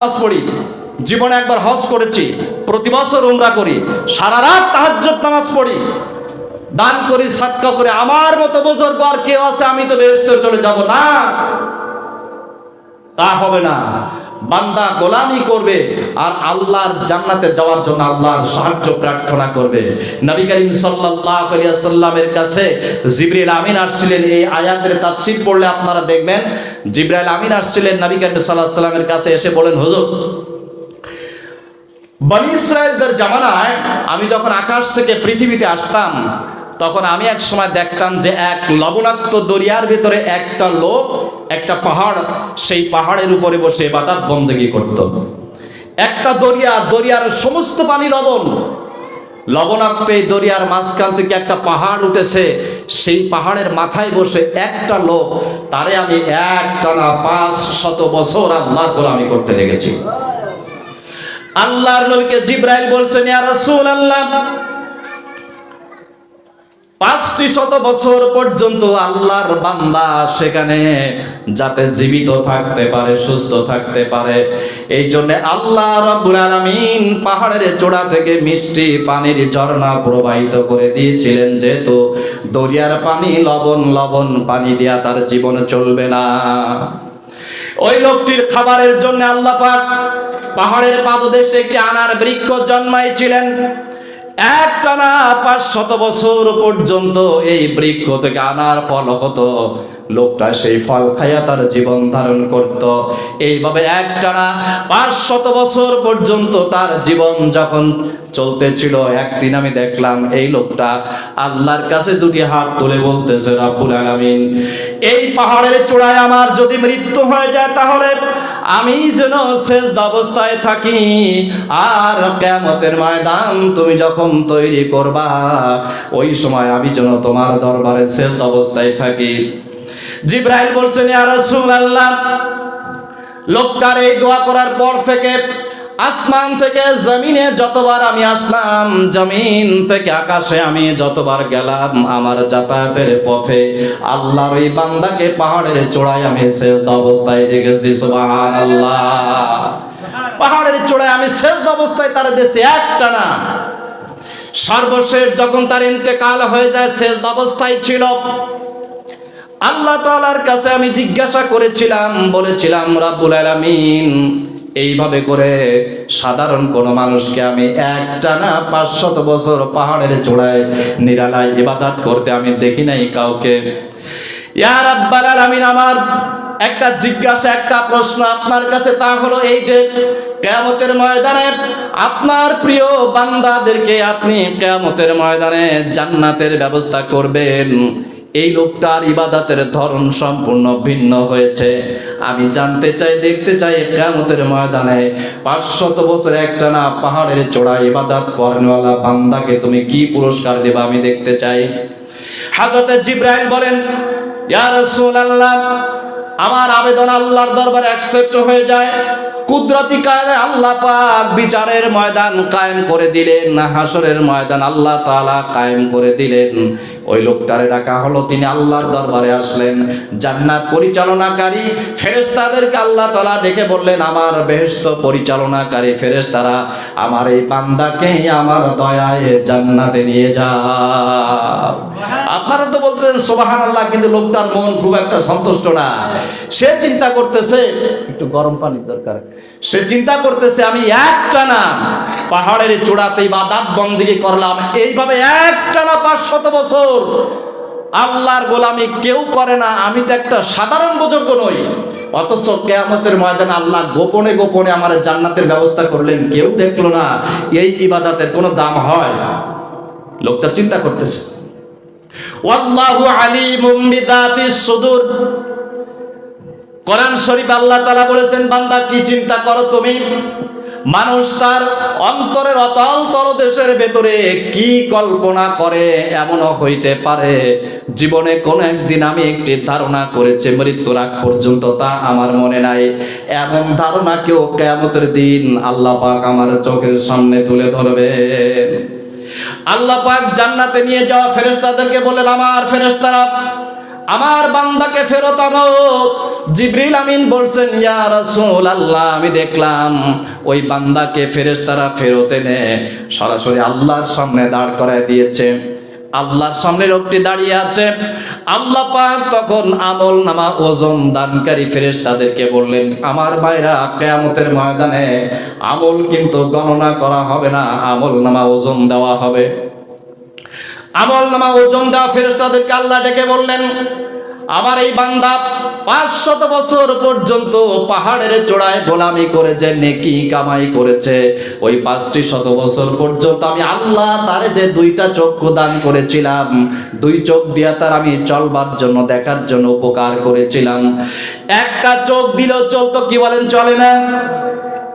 নামাজ পড়ি, জীবনে একবার হজ করেছি, প্রতি বছর উমরা করি, সারা রাত তাহাজ্জুদ নামাজ পড়ি, দান করি, সাদকা করি, আমার মতো বুজুর্গ আর কেউ আছে আমি তো বেহেশতে চলে যাব না, তা হবে না। বান্দা গোলামি করবে আর আল্লাহর জান্নাতে যাওয়ার জন্য আল্লাহর সাহায্য প্রার্থনা করবে। নবী করিম সাল্লাল্লাহু আলাইহি ওয়াসাল্লামের কাছে জিবরিল আমিন আসছিলেন। এই আয়াতের তাফসীর পড়লে আপনারা দেখবেন জিবরাইল আমিন আসছিলেন নবী করিম সাল্লাল্লাহু আলাইহি ওয়াসাল্লামের কাছে, এসে বলেন, হুজুর, বনি ইসরায়েলদের জামানায় আমি যখন আকাশ থেকে পৃথিবীতে আসতাম তখন আমি এক সময় দেখতাম যে এক লবণাক্ত দরিয়ার ভিতরে একটা লোক একটা পাহাড়, সেই পাহাড়ের উপরে বসে ইবাদত বন্দেগী করত। একটা দরিয়ার সমস্ত পানি লবণাক্ত এই দরিয়ার মাঝখান থেকে একটা পাহাড় উঠেছে, সেই পাহাড়ের মাথায় বসে একটা লোক, তারে আমি একটানা 500 বছর আল্লাহর গোলামি করতে দেখেছি। আল্লাহর নবীকে জিবরাইল বলছেন, ইয়া রাসূলুল্লাহ, 500 বছর পর্যন্ত আল্লাহর বান্দা সেখানে যাতে জীবিত থাকতে পারে, সুস্থ থাকতে পারে, এই জন্য আল্লাহ রাব্বুল আলামিন পাহাড়ের চূড়া থেকে মিষ্টি পানির ঝর্ণা প্রবাহিত করে দিয়েছিলেন, যেহেতু দরিয়ার পানি লবণ পানি দিয়া তার জীবন চলবে না। ওই লোকটির খাবারের জন্য আল্লাহ পাক পাহাড়ের পাদদেশে একটি আনার বৃক্ষ জন্মাইছিলেন। একটানা 500 বছর পর্যন্ত এই বৃক্ষ থেকে আনার ফল হতো, লোকটা সেই ফল খাইয়া তার জীবন ধারণ করত। এইভাবে একটানা 500 বছর পর্যন্ত তার জীবন যখন চলতেছিল, একদিন আমি দেখলাম এই লোকটা আল্লাহর কাছে দুটি হাত তুলে বলতেছে, রব্বুল আলামিন, এই পাহাড়ের চূড়ায় আমার যদি মৃত্যু হয়ে যায় তাহলে আমি যেন সেজদা অবস্থায় থাকি, আর কিয়ামতের ময়দান তুমি যখন তৈরি করবা ওই সময় আমি যেন তোমার দরবারে সেজদা অবস্থায় থাকি। জিবরাইল বলছেন, ইয়া রাসূলুল্লাহ, লোকটার এই দোয়া করার পর থেকে আসমান থেকে জমিনে যতবার আমি আসলাম, জমিন থেকে আকাশে আমি যতবার গেলাম, আমার যাতায়াতের পথে আল্লাহর ওই বান্দাকে পাহাড়ের চূড়ায় আমি সেজদা অবস্থায় দেখেছি। সুবহানাল্লাহ, পাহাড়ের চূড়ায় আমি সেজদা অবস্থায় তার দেশে একটানা। সর্বশেষ যখন তার ইন্তেকাল হয়ে যায়, সেজদা অবস্থায় ছিল। আল্লাহ তাআলার কাছে আমি জিজ্ঞাসা করেছিলাম, বলেছিলাম, রব্বুল আলামিন, এইভাবে করে সাধারণ কোন মানুষকে আমি একটানা 500 বছর পাহাড়ের চূড়ায় নিরালায় ইবাদত করতে আমি দেখি নাই কাউকে। ইয়া রাব্বাল আলামিন, আমার একটা জিজ্ঞাসা, একটা প্রশ্ন আপনার কাছে, তা হলো এই যে কিয়ামতের ময়দানে আপনার প্রিয় বান্দাদেরকে আপনি কিয়ামতের ময়দানে জান্নাতের ব্যবস্থা করবেন, এই লোকটার ইবাদতের ধরন সম্পূর্ণ ভিন্ন হয়েছে। আমি জানতে চাই, দেখতে চাই, কিয়ামতের ময়দানে 500 বছর একটানা পাহাড়ের চূড়ায় ইবাদত করেনওয়ালা বান্দাকে তুমি কি পুরস্কার দেবা, আমি দেখতে চাই। হযরত জিবরাইল বলেন, ইয়া রাসূলুল্লাহ, আমার আবেদন আল্লাহর দরবারে অ্যাকসেপ্ট হয়ে যায়। কুদরতি কারণে আল্লাহ পাক বিচারের ময়দান কায়েম করে দিলেন, হাসরের ময়দান আল্লাহ তাআলা কায়েম করে দিলেন। ওই লোকটারে ডাকা হলো, তিনি আল্লাহর দরবারে আসলেন। জান্নাত পরিচালনাকারী ফেরেশতাদেরকে আল্লাহ তাআলা ডেকে বললেন, আমার বেহেশত পরিচালনাকারী ফেরেশতারা আমার এই বান্দাকে আমার দয়ায় জান্নাতে নিয়ে যাও। আপনারা তো বলছেন সুবহানাল্লাহ, কিন্তু লোকটার মন খুব একটা সন্তুষ্ট না। সে চিন্তা করতেছে, একটু গরম পানির দরকার, সে চিন্তা করতেছে, আমি একটানা পাহাড়ের চূড়াতে ইবাদত বন্দেগী করলাম, এইভাবে একটানা 500 বছর আল্লাহর গোলামি কেউ করে না, আমি তো একটা সাধারণ বুজুর্গ নই, অথচ কিয়ামতের ময়দানে আল্লাহ গোপনে গোপনে আমার জান্নাতের ব্যবস্থা করলেন, কেউ দেখলো না। এই ইবাদতের কোনো দাম হয়? লোকটা চিন্তা করতেছে। ওয়াল্লাহু আলিমুম বিযাতিস সুদূর, কোরআন শরীফ আল্লাহ তাআলা বলেছেন, বান্দা কি চিন্তা করো তুমি? মানুষ তার অন্তরের অতল তলদেশের ভেতরে কি কল্পনা করে, এমনও হইতে পারে জীবনে কোন একদিন আমি একটি ধারণা করেছি, মৃত্যুর আগ পর্যন্ত তা আমার মনে নাই। এমন ধারণা কেউ কিয়ামতের দিন আল্লাহ পাক আমার চোখের সামনে তুলে ধরবেন। আল্লাহ পাক জান্নাতে নিয়ে যাওয়া ফেরেশতাদেরকে বলেন, আমার ফেরেশতারা আমার বান্দাকে ফেরত আনো। জিবরিল আমিন বলছেন, ইয়া রাসূলুল্লাহ, আমি দেখলাম ওই বান্দাকে ফেরেশতারা ফেরত এনে সরাসরি আল্লাহর সামনে দাঁড় করায় দিয়েছে। আল্লাহর সামনে লোকটি দাঁড়িয়ে আছে। আল্লাহ পাক তখন আমল নামা ওজন দানকারী ফেরেশতাদেরকে বললেন, আমার ভাইরা, কিয়ামতের ময়দানে আমল কিন্তু গণনা করা হবে না, আমল নামা ওজন দেওয়া হবে। আমল নামা ওজন দেওয়া ফেরেশতাদেরকে আল্লাহ ডেকে বললেন, আমার এই বান্দা 500 বছর পর্যন্ত পাহাড়ের চূড়ায় গোলামি করে যে নেকি কামাই করেছে, ওই 500 বছর পর্যন্ত আমি আল্লাহ তার যে 2টা চক্ষু দান করেছিলাম, 2 চোখ দিয়া তার আমি চলবার জন্য, দেখার জন্য উপকার করেছিলাম। একটা চোখ দিলেও চলতো, কি বলেন, চলে না?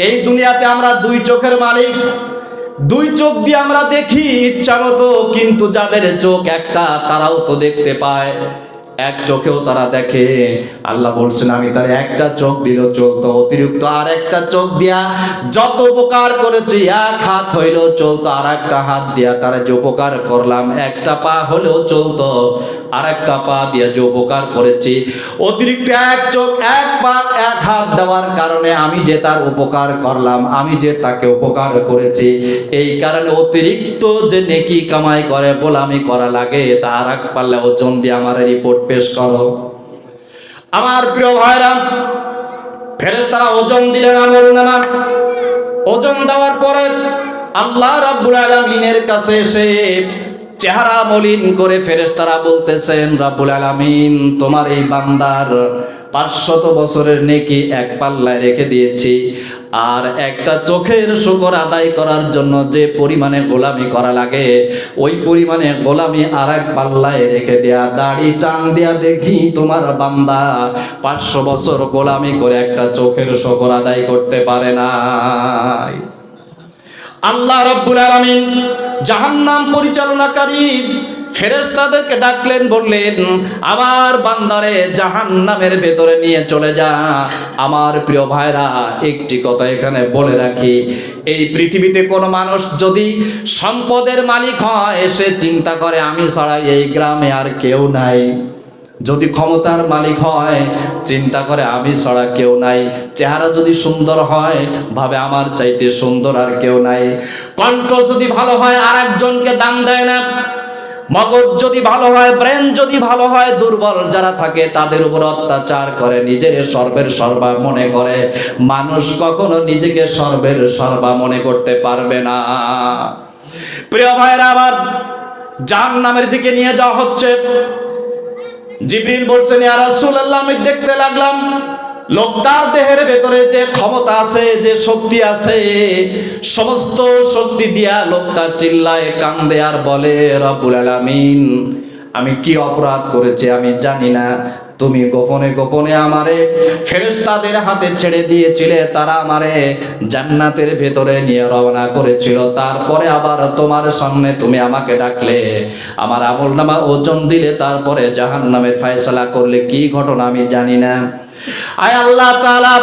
এই দুনিয়াতে আমরা 2 চোখের মালিক, 2 চোখ দিয়ে আমরা দেখি ইচ্ছা মতো, কিন্তু যাদের চোখ একটা তারাও তো দেখতে পায়, এক চোখেও তারা দেখে। আল্লাহ বলছেন, আমি তার একটা চোখ দিলেও চলতো, অতিরিক্ত আর একটা চোখ দিয়া যত উপকার করেছি, 1 হাত হইলেও চলতো, আর একটা হাত দিয়া তারা যে উপকার করলাম, একটা পা হলেও চলতো, আর একটা পা দিয়া যে উপকার করেছি, অতিরিক্ত 1 চোখ 1 পা 1 হাত দেওয়ার কারণে আমি যে তার উপকার করলাম, আমি যে তাকে উপকার করেছি, এই কারণে অতিরিক্ত যে নেকি কামাই করে গোলামি করা লাগে, তার 1 পাল্লা ওজন দিয়ে আমার রিপোর্ট পেশ করো। আমার প্রিয় ভাইরা, ফেরেশতারা ওজন দিলেন আমলনামা। ওজন দেওয়ার পরে আল্লাহ রাব্বুল আলামিনের কাছে এসে চেহারা মলিন করে ফেরেশতারা বলতেছেন, রাব্বুল আলামিন, তোমার এই বান্দার 500 বছরের নেকি 1 পাল্লায় রেখে দিয়েছি, আর একটা চোখের শুকর আদায় করার জন্য যে পরিমাণে গোলামি করা লাগে, ওই পরিমাণে গোলামি আর 1 পাল্লায় রেখে দেয়া। দাড়ি টান দেয়া দেখি তোমার বান্দা 500 বছর গোলামি করে একটা চোখের শুকর আদায় করতে পারে না। আল্লাহ রাব্বুল আলামিন জাহান্নাম পরিচালনাকারী ফেরেশতাদেরকে ডাকলেন, বললেন, আমার বান্দারে জাহান্নামের ভেতরে নিয়ে চলে যা। আমার প্রিয় ভাইরা, একটি কথা এখানে বলে রাখি, এই পৃথিবীতে কোনো মানুষ যদি সম্পদের মালিক হয়, সে চিন্তা করে আমি ছাড়া এই গ্রামে আর কেউ নাই। যদি ক্ষমতার মালিক হয়, চিন্তা করে আমি ছাড়া কেউ নাই। চেহারা যদি সুন্দর হয়, ভাবে আমার চাইতে সুন্দর আর কেউ নাই। কণ্ঠ যদি ভালো হয়, আর একজনকে দান দেয় না। মগজ যদি ভালো হয়, ব্রেন যদি ভালো হয়, দুর্বল যারা থাকে তাদের উপর অত্যাচার করে, নিজের সর্বের সর্বা মনে করে। মানুষ কখনো নিজেকে সর্বের সর্বা মনে করতে পারবে না। প্রিয় ভাইরা আমার, জাহান্নামের দিকে নিয়ে যাওয়া হচ্ছে। জিবরিল বলছেন, ইয়া রাসূলুল্লাহ, আমি দেখতে লাগলাম লোকটার দেহের ভেতরে যে ক্ষমতা আছে, যে শক্তি আছে, সমস্ত শক্তি দিয়া লোকটা চিল্লায়, কান্দে আর বলে, রব্বুল আলামিন, আমি কি অপরাধ করেছি আমি জানি না, তুমি গোপনে গোপনে আমারে ফেরেশতাদের হাতে ছেড়ে দিয়েছিলে, তারা আমারে জান্নাতের ভেতরে নিয়ে রওনা করেছিল, তারপরে আবার তোমার সামনে তুমি আমাকে ডাকলে, আমার আমলনামা ওজন দিলে, তারপরে জাহান্নামের ফয়সালা করলে, কি ঘটনা আমি জানি না। আয় আল্লাহ তাআলা,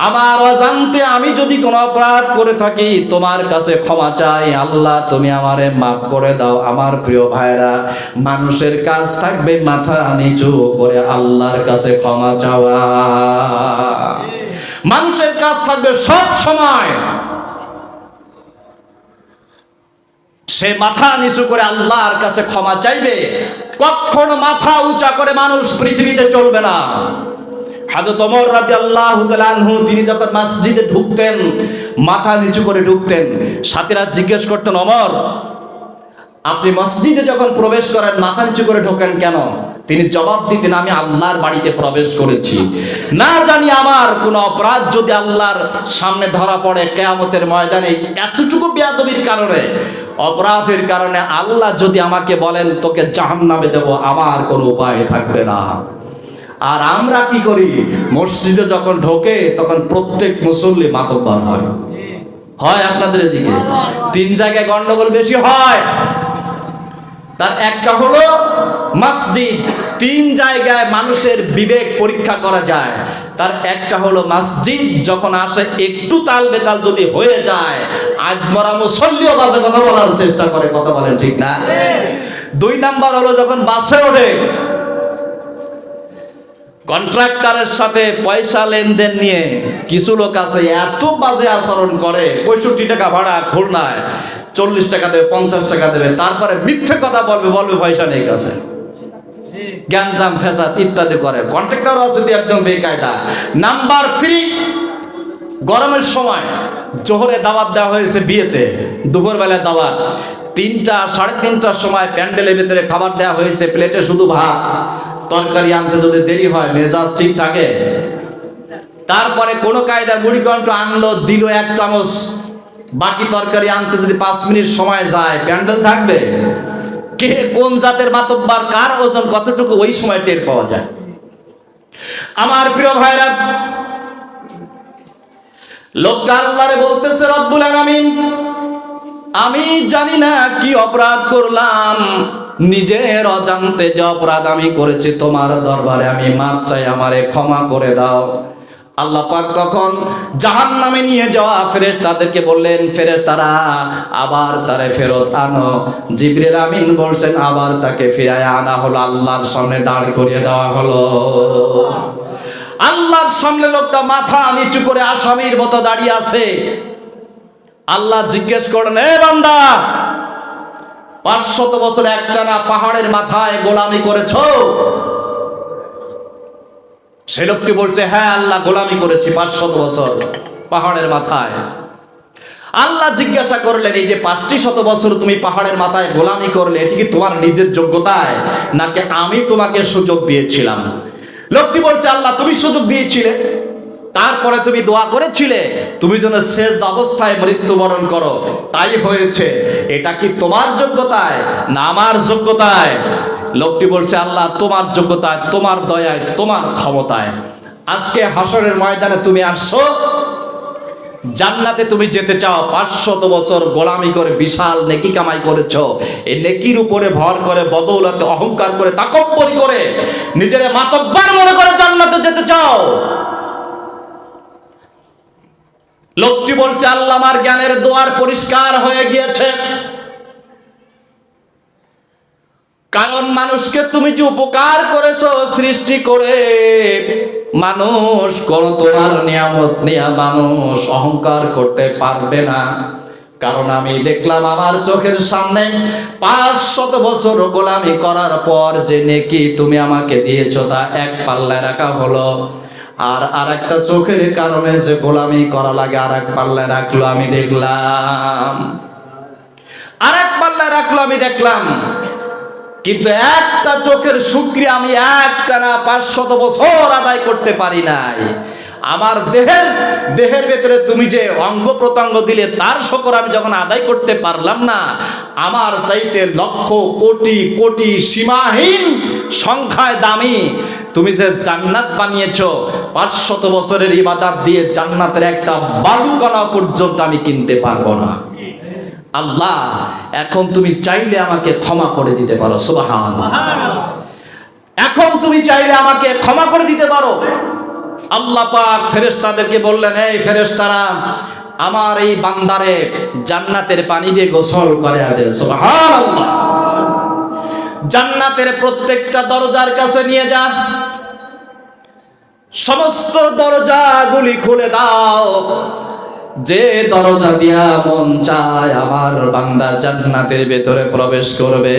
আমার অজান্তে আমি যদি কোনো অপরাধ করে থাকি, তোমার কাছে ক্ষমা চাই। আল্লাহ, তুমি আমারে মাফ করে দাও। আমার প্রিয় ভাইরা, মানুষের কাজ থাকবে মাথা নিচু করে আল্লাহর কাছে ক্ষমা চাওয়া। মানুষের কাজ থাকবে সব সময় সে মাথা নিচু করে আল্লাহর কাছে ক্ষমা চাইবে। কখনো মাথা উঁচা করে মানুষ পৃথিবীতে চলবে না। হযরত ওমর রাদিয়াল্লাহু তাআলা আনহু, তিনি যখন মসজিদে ঢুকতেন, মাথা নিচু করে ঢুকতেন। সাথীরা জিজ্ঞেস করতেন, ওমর, আপনি মসজিদে যখন প্রবেশ করেন মাথা নিচু করে ঢোকেন কেন? তিনি জবাব দিতেন, আমি আল্লাহর বাড়িতে প্রবেশ করেছি, না জানি আমার কোনো অপরাধ যদি আল্লাহর সামনে ধরা পড়ে কিয়ামতের ময়দানে, এতটুকু বেয়াদবির কারণে, অপরাধের কারণে আল্লাহ যদি আমাকে বলেন তোকে জাহান্নামে দেব, আমার কোনো উপায় থাকবে না। আর আমরা কি করি? মসজিদে যখন ঢোকে তখন প্রত্যেক মুসল্লি মাতব্বর হয়। আপনাদের এদিকে 3 জায়গায় গন্ডগোল বেশি হয়। তার একটা হলো মসজিদ, 3 জায়গায় মানুষের বিবেক পরীক্ষা করা যায়। তার একটা হলো মসজিদ যখন আসে একটু তাল বেতাল যদি হয়ে যায়, আজ মরা মুসল্লিও বাজে কথা বলার চেষ্টা করে, কথা বলেন ঠিক না? 2 নাম্বার হলো যখন বাসে ওঠে, কন্ট্রাক্টরের সাথে পয়সা লেনদেন নিয়ে কিছু লোক আছে এত বাজে আচরণ করে, 65 টাকা ভাড়া খুলনায়, 40 টাকা দেবে, 50 টাকা দেবে, তারপরে মিথ্যে কথা বলবে, পয়সা নেই কাছে, গ্যাঞ্জাম ফেসাদ ইত্যাদি করে। কন্ট্রাক্টর আছে একজন বেকায়দা। নাম্বার 3, গরমের সময় জোহরে দাওয়াত দেওয়া হয়েছে বিয়েতে, দুপুরবেলায় দাওয়াত, 3টা 3:30টার সময় প্যান্ডেলের ভিতরে খাবার দেওয়া হয়েছে, প্লেটে শুধু ভাত, তরকারি আনতে যদি দেরি হয় মেজাজ ঠিক থাকে? তারপরে কোনো কায়দা মুড়িঘণ্ট আনলো, দিল 1 চামচ, বাকি তরকারি আনতে যদি 5 মিনিট সময় যায়, প্যান্ডেল থাকবে? কে কোন জাতের মাতব্বার, কার ওজন কতটুকু ওই সময় টের পাওয়া যায়। আমার প্রিয় ভাইরা, লোকটা আল্লাহরে বলতেছে, রব্বুল আলামিন আমি জানি না কি অপরাধ করলাম, নিজের অজান্তে যে অপরাধ আমি করেছি তোমার দরবারে আমি মাপ চাই, আমারে ক্ষমা করে দাও। আল্লাহ পাক তখন জাহান্নামে নিয়ে যাওয়া ফেরেশতাদেরকে বললেন, ফেরেশতারা আবার তারে ফেরত আনো। জিবরিল আমিন বলছেন, আবার তাকে ফিরায় আনা হলো, আল্লাহর সামনে দাঁড় করিয়ে দেওয়া হলো। আল্লাহর সামনে লোকটা মাথা নিচু করে আসামির মতো দাঁড়িয়ে আছে। আল্লাহ জিজ্ঞেস করলেন, এ বান্দা, 500 বছর একটানা পাহাড়ের মাথায় গোলামি করেছো? সে লোকটি বলছে, হ্যাঁ আল্লাহ, গোলামি করেছি 500 বছর পাহাড়ের মাথায়। আল্লাহ জিজ্ঞাসা করলেন, এই যে 500 বছর তুমি পাহাড়ের মাথায় গোলামি করলে, এটি কি তোমার নিজের যোগ্যতায় নাকি আমি তোমাকে সুযোগ দিয়েছিলাম? লোকটি বলছে, আল্লাহ তুমি সুযোগ দিয়েছিলে, তারপরে তুমি দোয়া করেছিলে তুমি যেন সেজদা অবস্থায় মৃত্যুবরণ করো, তাই হয়েছে। এটা কি তোমার যোগ্যতায় না আমার যোগ্যতায়? লোকটি বলছে, আল্লাহ তোমার যোগ্যতায়, তোমার দয়ায়, তোমার ক্ষমতায়। আজকে হাসরের ময়দানে তুমি আসছো, জান্নাতে তুমি যেতে চাও, 500 বছর গোলামি করে বিশাল নেকি কামাই করেছো, এই নেকির উপরে ভর করে, বদৌলতে অহংকার করে, তাকব্বরি করে, নিজের মাতব্বর মনে করে জান্নাতে যেতে চাও। লোকটি বলছে, আল্লাহ আমার জ্ঞানের দুয়ার পরিষ্কার হয়ে গিয়েছে, কারণ মানুষকে তুমি যে উপকার করেছো সৃষ্টি করে, মানুষ কোন তোমার নিয়ামত নিয়ে মানুষ অহংকার করতে পারবে না। কারণ আমি দেখলাম আমার চোখের সামনে 500 বছর গোলামি করার পর যে নেকি তুমি আমাকে দিয়েছো তা এক পাল্লায় রাখা হলো, আর আরেকটা চোখের কারণে যে গোলামি করা লাগে আরেক পাল্লায় রাখলো আমি দেখলাম, আরেক পাল্লায় রাখলো আমি দেখলাম। কিন্তু একটা চোখের শুকরিয়া আমি একটানা 500 বছর আদায় করতে পারি নাই। আমার দেহের ভেতরে তুমি যে অঙ্গ প্রত্যঙ্গ দিলে তার শুকর আমি যখন আদায় করতে পারলাম না, আমার চাইতে লক্ষ কোটি কোটি সীমাহীন সংখ্যায় দামি তুমি যে জান্নাত বানিয়েছো, 500 বছরের ইবাদত দিয়ে জান্নাতের একটা বালুকণা পর্যন্ত আমি কিনতে পারবো না। আল্লাহ এখন তুমি চাইলে আমাকে ক্ষমা করে দিতে পারো, সুবহানাল্লাহ। এখন তুমি চাইলে আমাকে ক্ষমা করে দিতে পারো। আল্লাহ পাক ফেরেশতাদেরকে বললেন, এই ফেরেশতারা আমার এই বান্দারে জান্নাতের পানি দিয়ে গোসল করে দেয়, সুবহানাল্লাহ। জান্নাতের প্রত্যেকটা দরজার কাছে নিয়ে যা, সমস্ত দরজাগুলি খুলে দাও, যে দরজা দিয়া মন চায় আমার বান্দা জান্নাতের ভেতরে প্রবেশ করবে।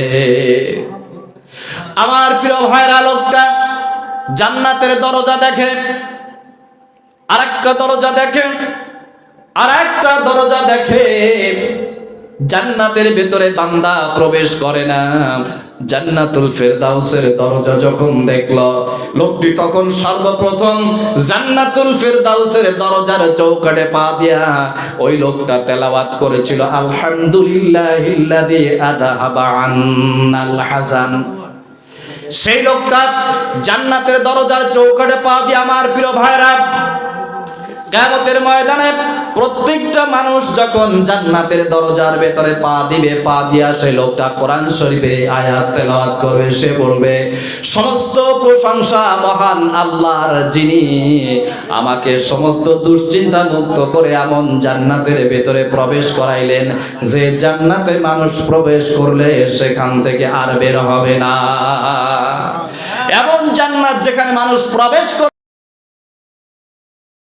আমার প্রিয় ভাইরা, লোকটা জান্নাতের দরজা দেখে, আরেকটা দরজা দেখে, আরেকটা দরজা দেখে, জান্নাতের ভেতরে বান্দা প্রবেশ করে না। জান্নাতুল ফেরদাউসের দরজা যখন দেখলো, লোকটি তখন সর্বপ্রথম জান্নাতুল ফেরদাউসের দরজার চৌকাঠে পা দিয়া ওই লোকটা তেলাওয়াত করেছিল, আলহামদুলিল্লাহিল্লাযী আযহাবা আন্নাল হাযান। সেই লোকটা জান্নাতের দরজার চৌকাঠে পা দিয়ে, আমার প্রিয় ভাইরা, কিয়ামতের ময়দানে প্রত্যেকটা মানুষ যখন জান্নাতের দরজার ভেতরে পা দিবে, পা দিয়া সেই লোকটা কোরআন শরীফের আয়াত তেলাওয়াত করবে। সে বলবে, সমস্ত প্রশংসা মহান আল্লাহর, যিনি আমাকে সমস্ত দুশ্চিন্তা মুক্ত করে এমন জান্নাতের ভেতরে প্রবেশ করাইলেন যে জান্নাতে মানুষ প্রবেশ করলে সেখান থেকে আর বের হবে না। এমন জান্নাত যেখানে মানুষ প্রবেশ করে